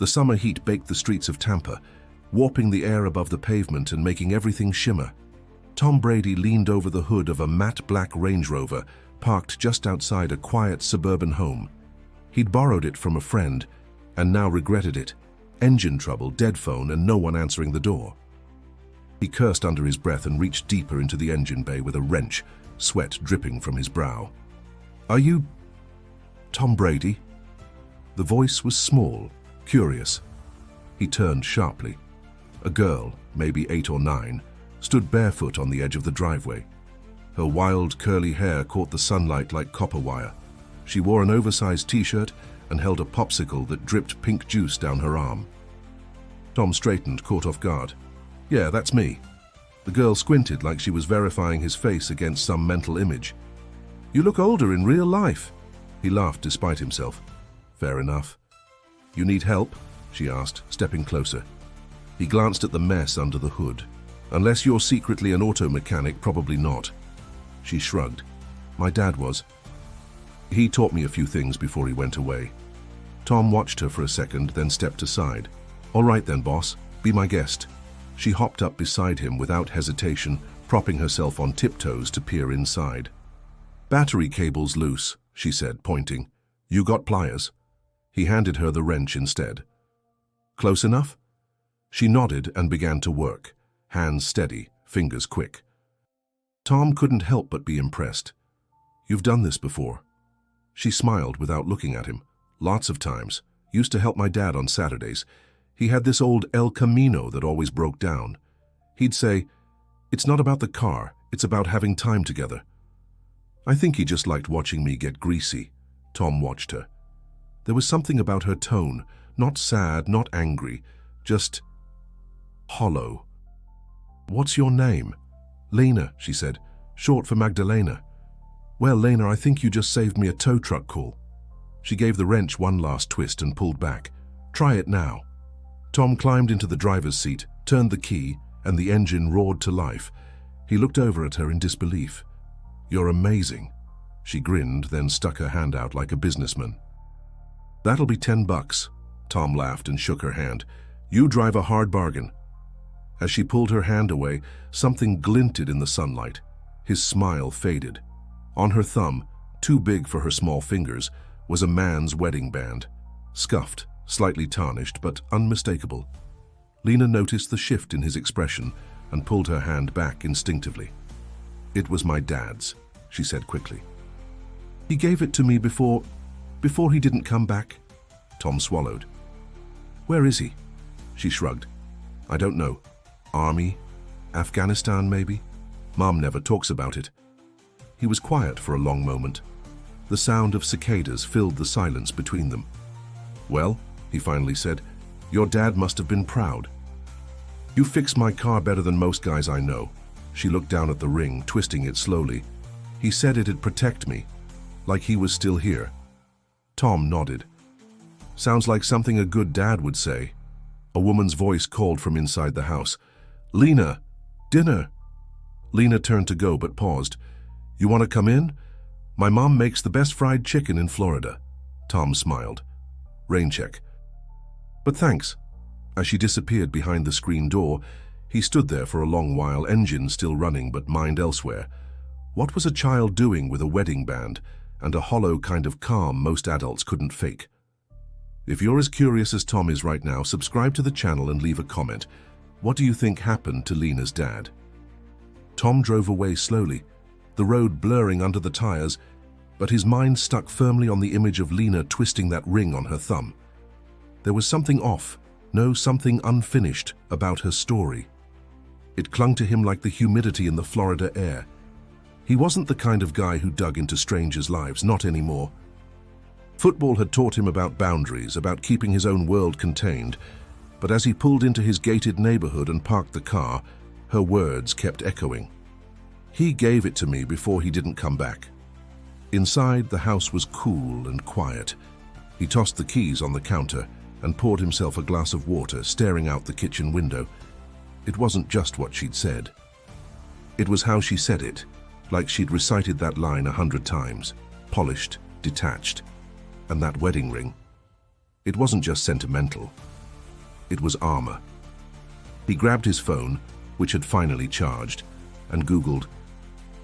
The summer heat baked the streets of Tampa, warping the air above the pavement and making everything shimmer. Tom Brady leaned over the hood of a matte black Range Rover parked just outside a quiet suburban home. He'd borrowed it from a friend and now regretted it. Engine trouble, dead phone, and no one answering the door. He cursed under his breath and reached deeper into the engine bay with a wrench, sweat dripping from his brow. "Are you Tom Brady?" The voice was small, curious. He turned sharply. A girl, maybe 8 or 9, stood barefoot on the edge of the driveway. Her wild, curly hair caught the sunlight like copper wire. She wore an oversized t-shirt and held a popsicle that dripped pink juice down her arm. Tom straightened, caught off guard. "Yeah, that's me." The girl squinted like she was verifying his face against some mental image. "You look older in real life." He laughed despite himself. "Fair enough." "You need help?" she asked, stepping closer. He glanced at the mess under the hood. "Unless you're secretly an auto mechanic, probably not." She shrugged. "My dad was. He taught me a few things before he went away." Tom watched her for a second, then stepped aside. "All right then, boss. Be my guest." She hopped up beside him without hesitation, propping herself on tiptoes to peer inside. "Battery cable's loose," she said, pointing. "You got pliers?" He handed her the wrench instead. "Close enough?" She nodded and began to work, hands steady, fingers quick. Tom couldn't help but be impressed. "You've done this before." She smiled without looking at him. "Lots of times. Used to help my dad on Saturdays. He had this old El Camino that always broke down. He'd say, 'It's not about the car, it's about having time together.' I think he just liked watching me get greasy." Tom watched her. There was something about her tone, not sad, not angry, just hollow. "What's your name?" "Lena," she said, "short for Magdalena." "Well, Lena, I think you just saved me a tow truck call." She gave the wrench one last twist and pulled back. "Try it now." Tom climbed into the driver's seat, turned the key, and the engine roared to life. He looked over at her in disbelief. "You're amazing." She grinned, then stuck her hand out like a businessman. "That'll be $10. Tom laughed and shook her hand. "You drive a hard bargain." As she pulled her hand away, something glinted in the sunlight. His smile faded. On her thumb, too big for her small fingers, was a man's wedding band. Scuffed, slightly tarnished, but unmistakable. Lena noticed the shift in his expression and pulled her hand back instinctively. "It was my dad's," she said quickly. "He gave it to me before he didn't come back." Tom swallowed. "Where is he?" She shrugged. "I don't know. Army? Afghanistan, maybe? Mom never talks about it." He was quiet for a long moment. The sound of cicadas filled the silence between them. "Well," he finally said, "your dad must have been proud. You fixed my car better than most guys I know." She looked down at the ring, twisting it slowly. "He said it'd protect me, like he was still here." Tom nodded. "Sounds like something a good dad would say." A woman's voice called from inside the house. "Lena, dinner." Lena turned to go but paused. "You want to come in? My mom makes the best fried chicken in Florida." Tom smiled. "Rain check." "But thanks." As she disappeared behind the screen door, he stood there for a long while, engine still running but mind elsewhere. What was a child doing with a wedding band and a hollow kind of calm most adults couldn't fake? If you're as curious as Tom is right now, subscribe to the channel and leave a comment. What do you think happened to Lena's dad? Tom drove away slowly, the road blurring under the tires, but his mind stuck firmly on the image of Lena twisting that ring on her thumb. There was something off, something unfinished about her story. It clung to him like the humidity in the Florida air. He wasn't the kind of guy who dug into strangers' lives, not anymore. Football had taught him about boundaries, about keeping his own world contained, but as he pulled into his gated neighborhood and parked the car, her words kept echoing. "He gave it to me before he didn't come back." Inside, the house was cool and quiet. He tossed the keys on the counter and poured himself a glass of water, staring out the kitchen window. It wasn't just what she'd said. It was how she said it, like she'd recited that line 100 times, polished, detached. And that wedding ring. It wasn't just sentimental, It was armor. He grabbed his phone, which had finally charged, and Googled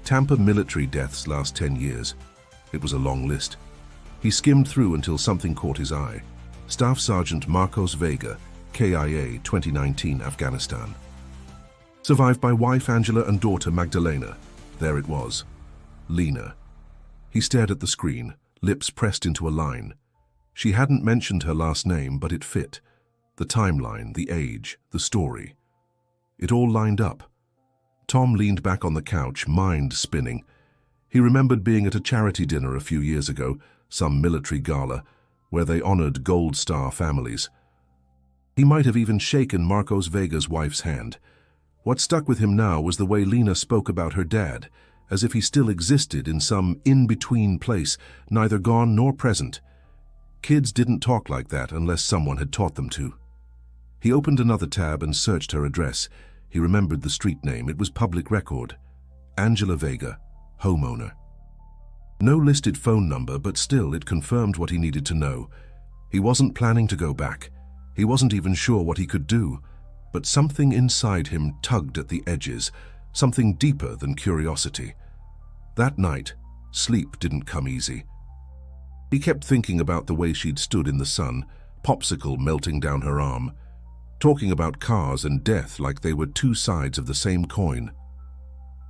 Tampa military deaths last 10 years. It was a long list. He skimmed through until something caught his eye. Staff Sergeant Marcos Vega, KIA 2019, Afghanistan. Survived by wife Angela and daughter Magdalena. There it was. Lena. He stared at the screen, lips pressed into a line. She hadn't mentioned her last name, but it fit. The timeline, the age, the story. It all lined up. Tom leaned back on the couch, mind spinning. He remembered being at a charity dinner a few years ago, some military gala, where they honored Gold Star families. He might have even shaken Marcos Vega's wife's hand. What stuck with him now was the way Lena spoke about her dad, as if he still existed in some in-between place, neither gone nor present. Kids didn't talk like that unless someone had taught them to. He opened another tab and searched her address. He remembered the street name. It was public record. Angela Vega, homeowner. No listed phone number, but still it confirmed what he needed to know. He wasn't planning to go back. He wasn't even sure what he could do. But something inside him tugged at the edges, something deeper than curiosity. That night, sleep didn't come easy. He kept thinking about the way she'd stood in the sun, popsicle melting down her arm, talking about cars and death like they were two sides of the same coin.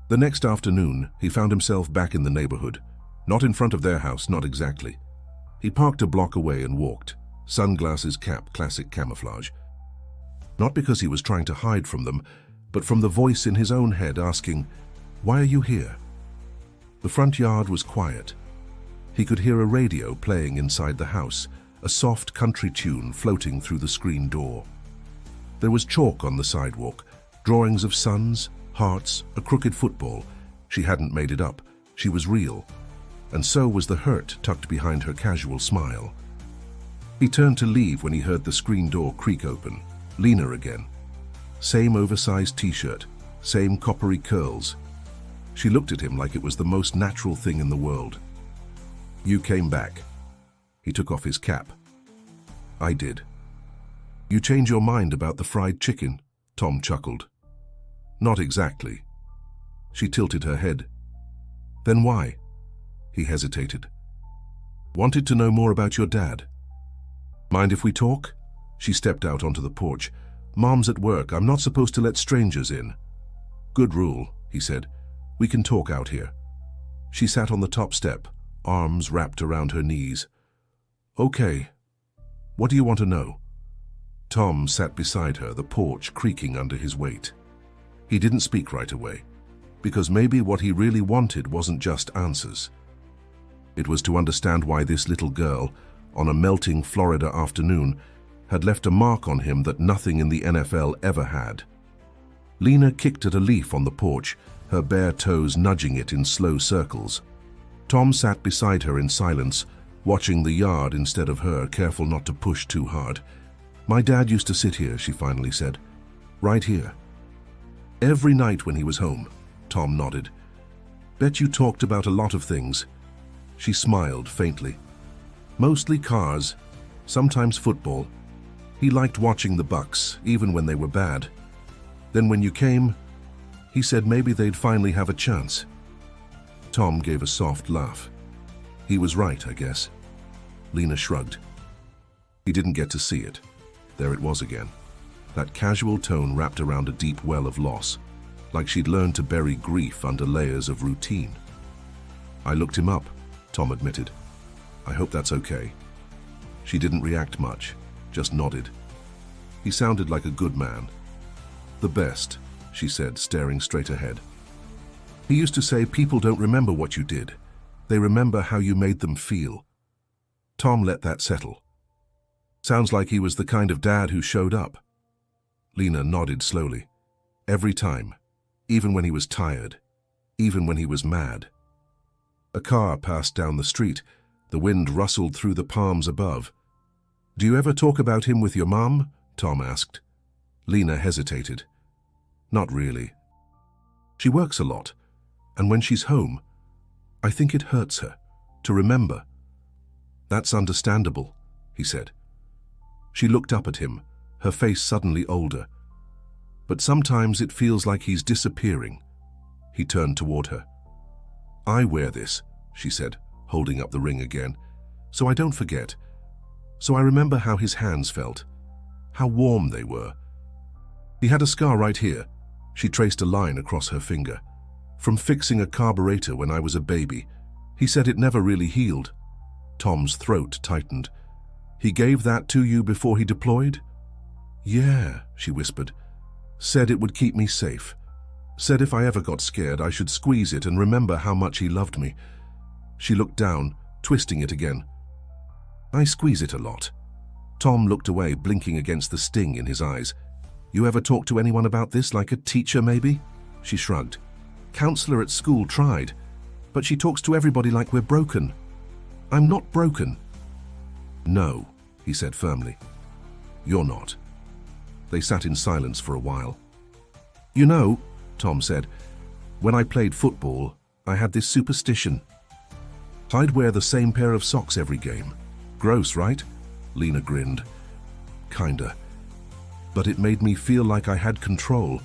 The next afternoon, he found himself back in the neighborhood. Not in front of their house, not exactly. He parked a block away and walked. Sunglasses, cap, classic camouflage. Not because he was trying to hide from them, but from the voice in his own head asking, "Why are you here?" The front yard was quiet. He could hear a radio playing inside the house, a soft country tune floating through the screen door. There was chalk on the sidewalk, drawings of suns, hearts, a crooked football. She hadn't made it up. She was real. And so was the hurt tucked behind her casual smile. He turned to leave when he heard the screen door creak open. Lena again. Same oversized t-shirt, same coppery curls. She looked at him like it was the most natural thing in the world. "You came back." He took off his cap. "I did." "You change your mind about the fried chicken?" Tom chuckled. "Not exactly." She tilted her head. "Then why?" He hesitated. "Wanted to know more about your dad." "Mind if we talk?" She stepped out onto the porch. "Mom's at work. I'm not supposed to let strangers in." "Good rule," he said. "We can talk out here." She sat on the top step, arms wrapped around her knees. "Okay. What do you want to know?" Tom sat beside her, the porch creaking under his weight. He didn't speak right away, because maybe what he really wanted wasn't just answers. It was to understand why this little girl, on a melting Florida afternoon, had left a mark on him that nothing in the NFL ever had. Lena kicked at a leaf on the porch, her bare toes nudging it in slow circles. Tom sat beside her in silence, watching the yard instead of her, careful not to push too hard. "My dad used to sit here," she finally said. "Right here." "Every night when he was home," Tom nodded. "Bet you talked about a lot of things." She smiled faintly. "Mostly cars, sometimes football. He liked watching the Bucks, even when they were bad. Then when you came, he said maybe they'd finally have a chance." Tom gave a soft laugh. He was right, I guess. Lena shrugged. He didn't get to see it. There it was again. That casual tone wrapped around a deep well of loss, like she'd learned to bury grief under layers of routine. "I looked him up," Tom admitted. "I hope that's okay." She didn't react much, just nodded. He sounded like a good man. "The best," she said, staring straight ahead. "He used to say people don't remember what you did. They remember how you made them feel." Tom let that settle. "Sounds like he was the kind of dad who showed up." Lena nodded slowly. "Every time. Even when he was tired. Even when he was mad." A car passed down the street. The wind rustled through the palms above. "Do you ever talk about him with your mom?" Tom asked. Lena hesitated. "Not really. She works a lot, and when she's home, I think it hurts her to remember." "That's understandable," he said. She looked up at him, her face suddenly older. But sometimes it feels like he's disappearing. He turned toward her. I wear this, she said, holding up the ring again, so I don't forget. So I remember how his hands felt, how warm they were. He had a scar right here. She traced a line across her finger. From fixing a carburetor when I was a baby. He said it never really healed. Tom's throat tightened. He gave that to you before he deployed? Yeah, she whispered. Said it would keep me safe. Said if I ever got scared, I should squeeze it and remember how much he loved me. She looked down, twisting it again. I squeeze it a lot. Tom looked away, blinking against the sting in his eyes. You ever talk to anyone about this, like a teacher maybe? She shrugged. Counselor at school tried, but she talks to everybody like we're broken. I'm not broken. No, he said firmly. You're not. They sat in silence for a while. You know, Tom said, when I played football, I had this superstition. I'd wear the same pair of socks every game. Gross, right? Lena grinned. Kinda. But it made me feel like I had control,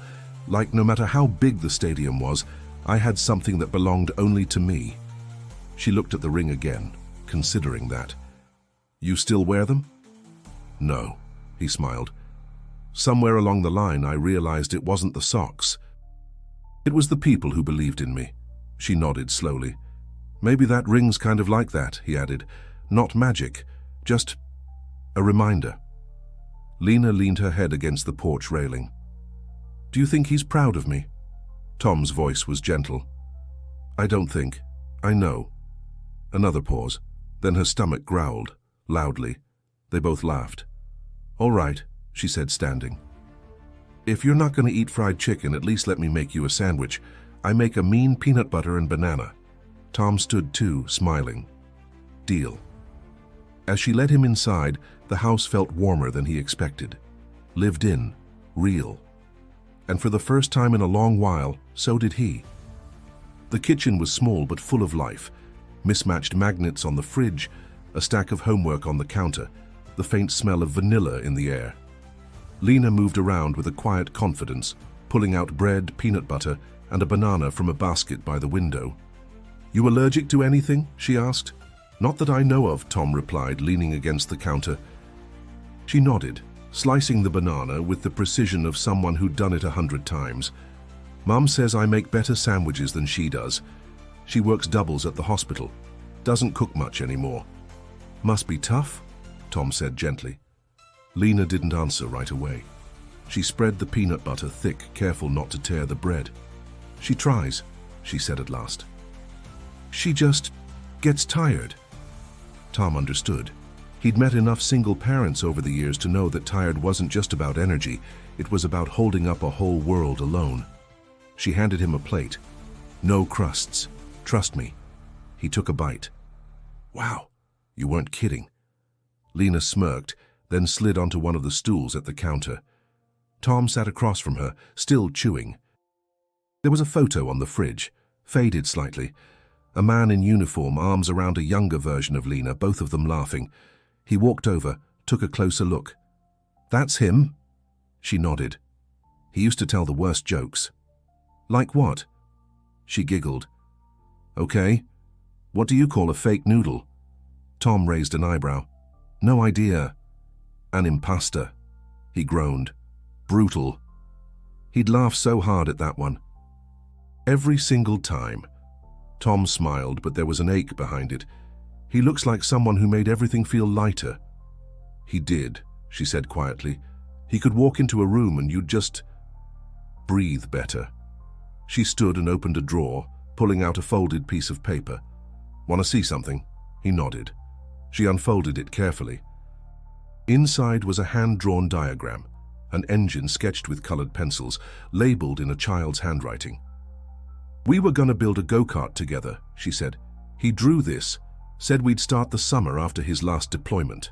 like no matter how big the stadium was, I had something that belonged only to me. She looked at the ring again, considering that. You still wear them? No, he smiled. Somewhere along the line, I realized it wasn't the socks. It was the people who believed in me. She nodded slowly. Maybe that ring's kind of like that, he added. Not magic, just a reminder. Lena leaned her head against the porch railing. Do you think he's proud of me? Tom's voice was gentle. I don't think. I know. Another pause. Then her stomach growled, loudly. They both laughed. All right, she said, standing. If you're not going to eat fried chicken, at least let me make you a sandwich. I make a mean peanut butter and banana. Tom stood too, smiling. Deal. As she led him inside, the house felt warmer than he expected. Lived in, real. And for the first time in a long while, so did he. The kitchen was small but full of life. Mismatched magnets on the fridge, a stack of homework on the counter, the faint smell of vanilla in the air. Lena moved around with a quiet confidence, pulling out bread, peanut butter, and a banana from a basket by the window. You allergic to anything? She asked. Not that I know of, Tom replied, leaning against the counter. She nodded, slicing the banana with the precision of someone who'd done it 100 times. Mum says I make better sandwiches than she does. She works doubles at the hospital. Doesn't cook much anymore. Must be tough, Tom said gently. Lena didn't answer right away. She spread the peanut butter thick, careful not to tear the bread. She tries, she said at last. She just gets tired. Tom understood. He'd met enough single parents over the years to know that tired wasn't just about energy, it was about holding up a whole world alone. She handed him a plate. No crusts. Trust me. He took a bite. Wow, you weren't kidding. Lena smirked, then slid onto one of the stools at the counter. Tom sat across from her, still chewing. There was a photo on the fridge, faded slightly. A man in uniform, arms around a younger version of Lena, both of them laughing. He walked over, took a closer look. That's him? She nodded. He used to tell the worst jokes. Like what? She giggled. Okay. What do you call a fake noodle? Tom raised an eyebrow. No idea. An imposter. He groaned. Brutal. He'd laugh so hard at that one. Every single time. Tom smiled, but there was an ache behind it. He looks like someone who made everything feel lighter. He did, she said quietly. He could walk into a room and you'd just breathe better. She stood and opened a drawer, pulling out a folded piece of paper. Want to see something? He nodded. She unfolded it carefully. Inside was a hand-drawn diagram, an engine sketched with colored pencils, labeled in a child's handwriting. We were going to build a go-kart together, she said. He drew this, said we'd start the summer after his last deployment.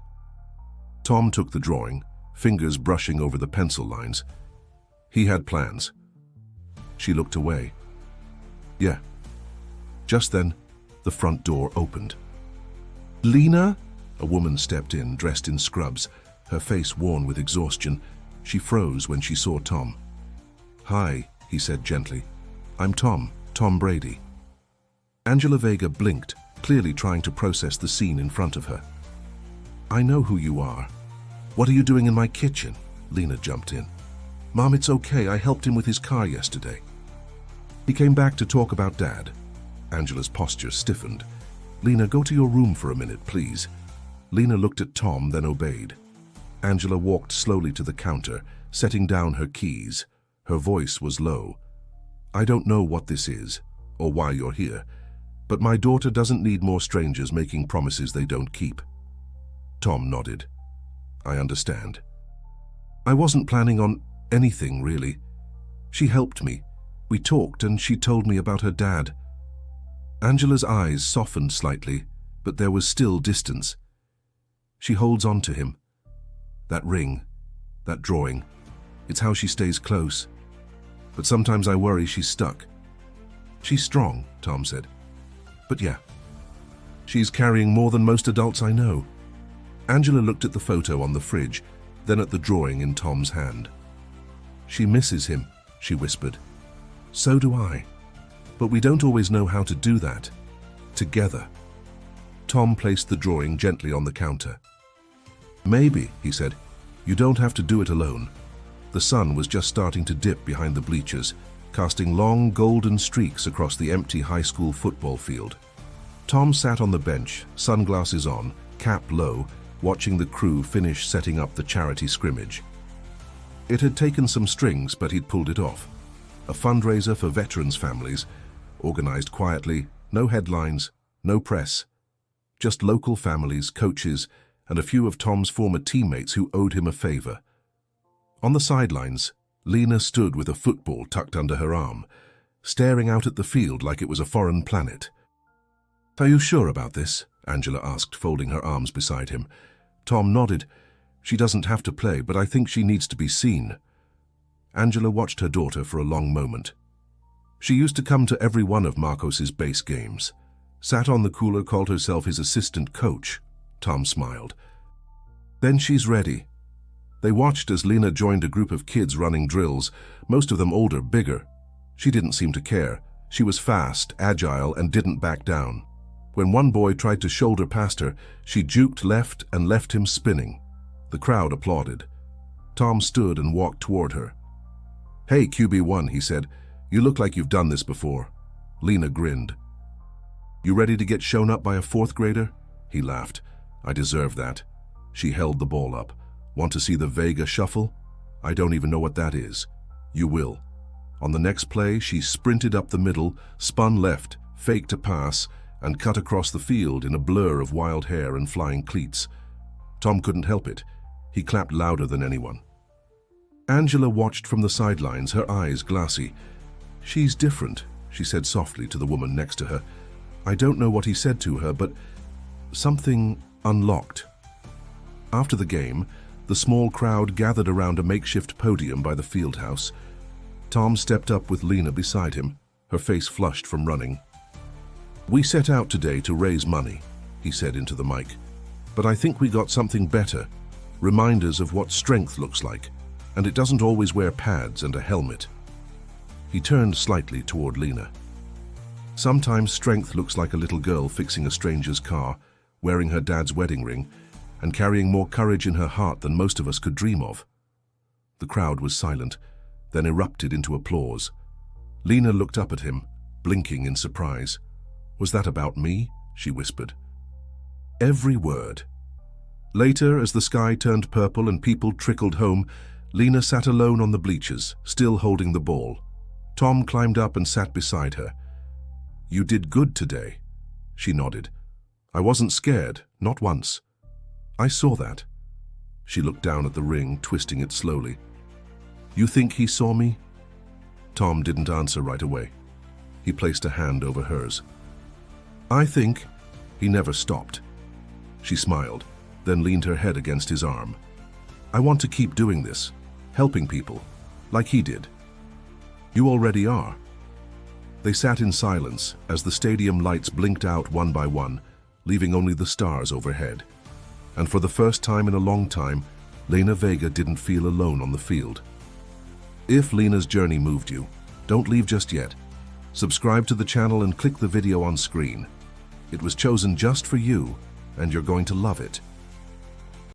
Tom took the drawing, fingers brushing over the pencil lines. He had plans. She looked away. Yeah. Just then, the front door opened. Lena? A woman stepped in, dressed in scrubs, her face worn with exhaustion. She froze when she saw Tom. "Hi," he said gently. "I'm Tom Brady." Angela Vega blinked, clearly trying to process the scene in front of her. "I know who you are. What are you doing in my kitchen?" Lena jumped in. "Mom, it's okay. I helped him with his car yesterday." "He came back to talk about Dad." Angela's posture stiffened. "Lena, go to your room for a minute, please." Lena looked at Tom, then obeyed. Angela walked slowly to the counter, setting down her keys. Her voice was low. "I don't know what this is, or why you're here, but my daughter doesn't need more strangers making promises they don't keep." Tom nodded. "I understand." "I wasn't planning on anything, really. She helped me. We talked and she told me about her dad." Angela's eyes softened slightly, but there was still distance. "She holds on to him. That ring, that drawing, it's how she stays close. But sometimes I worry she's stuck." "She's strong," Tom said. "But yeah, she's carrying more than most adults I know." Angela looked at the photo on the fridge, then at the drawing in Tom's hand. "She misses him," she whispered. "So do I. But we don't always know how to do that together." Tom placed the drawing gently on the counter. "Maybe," he said, "you don't have to do it alone." The sun was just starting to dip behind the bleachers, casting long golden streaks across the empty high school football field. Tom sat on the bench, sunglasses on, cap low, watching the crew finish setting up the charity scrimmage. It had taken some strings, but he'd pulled it off. A fundraiser for veterans' families, organized quietly, no headlines, no press. Just local families, coaches, and a few of Tom's former teammates who owed him a favor. On the sidelines, Lena stood with a football tucked under her arm, staring out at the field like it was a foreign planet. "Are you sure about this?" Angela asked, folding her arms beside him. Tom nodded. "She doesn't have to play, but I think she needs to be seen." Angela watched her daughter for a long moment. She used to come to every one of Marcos's base games. Sat on the cooler, called herself his assistant coach. Tom smiled. "Then she's ready." They watched as Lena joined a group of kids running drills, most of them older, bigger. She didn't seem to care. She was fast, agile, and didn't back down. When one boy tried to shoulder past her, she juked left and left him spinning. The crowd applauded. Tom stood and walked toward her. "Hey, QB1, he said. "You look like you've done this before." Lena grinned. "You ready to get shown up by a fourth grader?" He laughed. "I deserve that." She held the ball up. "Want to see the Vega shuffle? I don't even know what that is." "You will." On the next play, she sprinted up the middle, spun left, faked a pass, and cut across the field in a blur of wild hair and flying cleats. Tom couldn't help it. He clapped louder than anyone. Angela watched from the sidelines, her eyes glassy. "She's different," she said softly to the woman next to her. I don't know what he said to her, but something unlocked. After the game, the small crowd gathered around a makeshift podium by the field house. Tom stepped up with Lena beside him, her face flushed from running. "We set out today to raise money," he said into the mic. "But I think we got something better, reminders of what strength looks like, and it doesn't always wear pads and a helmet." He turned slightly toward Lena. "Sometimes strength looks like a little girl fixing a stranger's car, wearing her dad's wedding ring, and carrying more courage in her heart than most of us could dream of." The crowd was silent, then erupted into applause. Lena looked up at him, blinking in surprise. "Was that about me?" she whispered. Every word. Later, as the sky turned purple and people trickled home, Lena sat alone on the bleachers, still holding the ball. Tom climbed up and sat beside her. "You did good today." She nodded. "I wasn't scared, not once." "I saw that." She looked down at the ring, twisting it slowly. "You think he saw me?" Tom didn't answer right away. He placed a hand over hers. "I think..." He never stopped. She smiled, then leaned her head against his arm. "I want to keep doing this, helping people, like he did." "You already are." They sat in silence as the stadium lights blinked out one by one, leaving only the stars overhead. And for the first time in a long time, Lena Vega didn't feel alone on the field. If Lena's journey moved you, don't leave just yet. Subscribe to the channel and click the video on screen. It was chosen just for you, and you're going to love it.